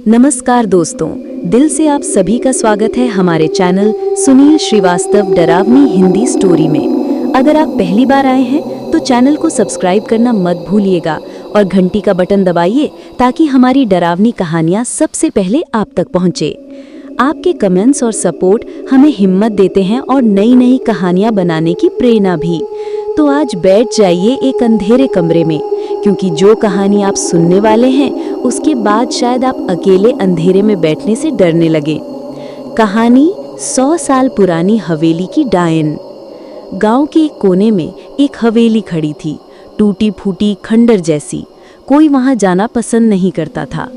नमस्कार दोस्तों, दिल से आप सभी का स्वागत है हमारे चैनल सुनील श्रीवास्तव डरावनी हिंदी स्टोरी में। अगर आप पहली बार आए हैं तो चैनल को सब्सक्राइब करना मत भूलिएगा और घंटी का बटन दबाइए ताकि हमारी डरावनी कहानियां सबसे पहले आप तक पहुंचे। आपके कमेंट्स और सपोर्ट हमें हिम्मत देते हैं और नई नई कहानियां बनाने की प्रेरणा भी। तो आज बैठ जाइए एक अंधेरे कमरे में, क्योंकि जो कहानी आप सुनने वाले हैं उसके बाद शायद आप अकेले अंधेरे में बैठने से डरने लगे। कहानी 100 साल पुरानी हवेली की डायन। गांव के एक कोने में एक हवेली खड़ी थी, टूटी फूटी खंडर जैसी। कोई वहां जाना पसंद नहीं करता था।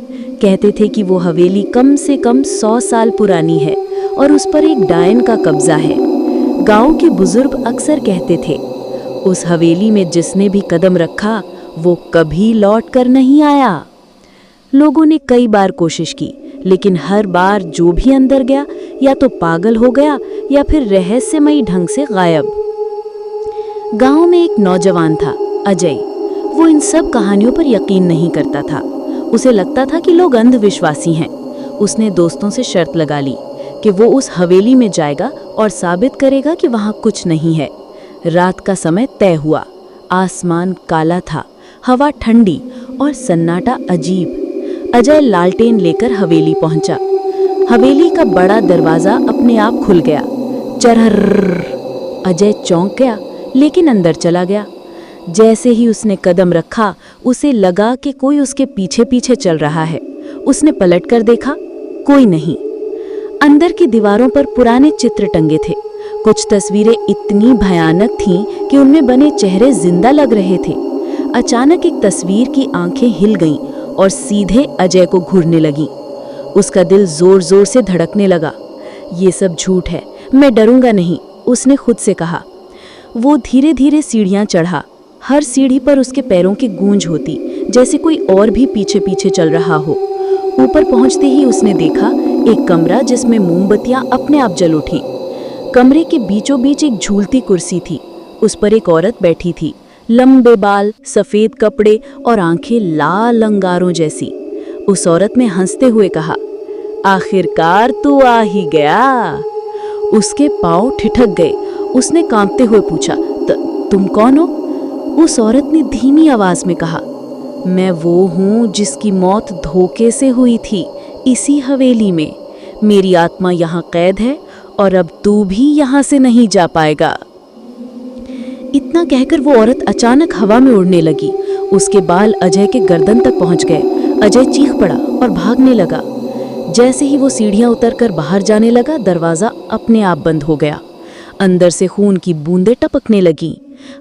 कहते थे कि वो हवेली कम से कम 100 साल पुरानी है और उस पर एक डायन का कब्जा है। गांव के बुजुर्ग अक्सर कहते थे, उस हवेली में जिसने भी कदम रखा वो कभी लौट कर नहीं आया। लोगों ने कई बार कोशिश की, लेकिन हर बार जो भी अंदर गया या तो पागल हो गया या फिर रहस्यमयी ढंग से गायब। गांव में एक नौजवान था, अजय। वो इन सब कहानियों पर यकीन नहीं करता था। उसे लगता था कि लोग अंधविश्वासी हैं। उसने दोस्तों से शर्त लगा ली कि वो उस हवेली में जाएगा और साबित करेगा कि वहां कुछ नहीं है। रात का समय तय हुआ। आसमान काला था, हवा ठंडी और सन्नाटा अजीब। अजय लालटेन लेकर हवेली पहुंचा। हवेली का बड़ा दरवाजा अपने आप खुल गया। चरहर। अजय चौंक गया, लेकिन अंदर चला गया। जैसे ही उसने कदम रखा, उसे लगा कि कोई उसके पीछे पीछे चल रहा है। उसने पलट कर देखा, कोई नहीं। अंदर की दीवारों पर पुराने चित्र टंगे थे। कुछ तस्वीरें इतनी भयानक थीं कि उनमें बने चेहरे जिंदा लग रहे थे। अचानक एक तस्वीर की आंखें हिल गईं और सीधे अजय को घूरने लगीं। उसका दिल जोर जोर से धड़कने लगा। ये सब झूठ है, मैं डरूंगा नहीं, उसने खुद से कहा। वो धीरे धीरे सीढ़ियां चढ़ा। हर सीढ़ी पर उसके पैरों की गूंज होती, जैसे कोई और भी पीछे पीछे चल रहा हो। ऊपर पहुंचते ही उसने देखा एक कमरा जिसमें मोमबत्तियां अपने आप जल उठीं। कमरे के बीचों बीच एक झूलती कुर्सी थी। उस पर एक औरत बैठी थी, लंबे बाल, सफेद कपड़े और आंखें लाल अंगारों जैसी। उस औरत ने हंसते हुए कहा, आखिरकार तू आ ही गया। उसके पांव ठिठक गए। उसने कांपते हुए पूछा, तुम कौन हो? उस औरत ने धीमी आवाज में कहा, मैं वो हूं जिसकी मौत धोखे से हुई थी, इसी हवेली में। मेरी आत्मा यहाँ कैद है और अब तू भी यहाँ से नहीं जा पाएगा। इतना कहकर वो औरत अचानक हवा में उड़ने लगी। उसके बाल अजय के गर्दन तक पहुंच गए। अजय चीख पड़ा और भागने लगा। जैसे ही वो सीढ़ियां उतरकर बाहर जाने लगा, दरवाजा अपने आप बंद हो गया। अंदर से खून की बूंदें टपकने लगीं।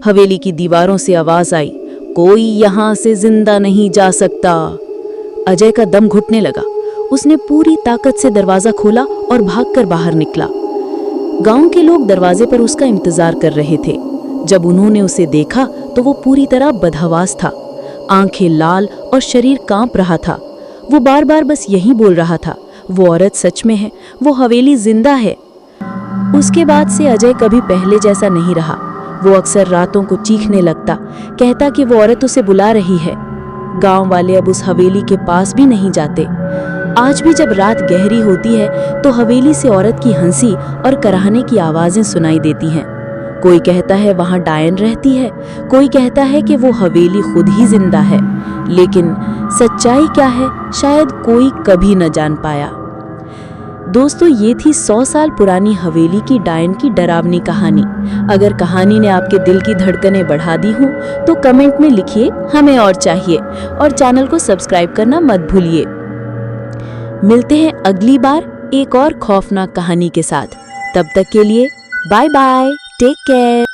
हवेली की दीवारों से आवाज आई, कोई यहाँ से जिंदा नहीं जा सकता। अजय का दम घुटने लगा। उसने पूरी ताकत से दरवाजा खोला और भागकर बाहर निकला। गांव के लोग दरवाजे पर उसका इंतजार कर रहे थे। जब उन्होंने उसे देखा तो वो पूरी तरह बदहवास था। आंखें लाल और शरीर कांप रहा था। वो बार बार बस यही बोल रहा था, वो औरत सच में है, वो हवेली जिंदा है। उसके बाद से अजय कभी पहले जैसा नहीं रहा। वो अक्सर रातों को चीखने लगता, कहता कि वो औरत उसे बुला रही है। गांव वाले अब उस हवेली के पास भी नहीं जाते। आज भी जब रात गहरी होती है तो हवेली से औरत की हंसी और कराहने की आवाजें सुनाई देती हैं। कोई कहता है वहां डायन रहती है, कोई कहता है कि वो हवेली खुद ही जिंदा है। लेकिन सच्चाई क्या है, शायद कोई कभी न जान पाया। दोस्तों, ये थी 100 साल पुरानी हवेली की डायन की डरावनी कहानी। अगर कहानी ने आपके दिल की धड़कनें बढ़ा दी हों तो कमेंट में लिखिए, हमें और चाहिए, और चैनल को सब्सक्राइब करना मत भूलिए। मिलते हैं अगली बार एक और खौफनाक कहानी के साथ। तब तक के लिए बाय बाय, टेक केयर।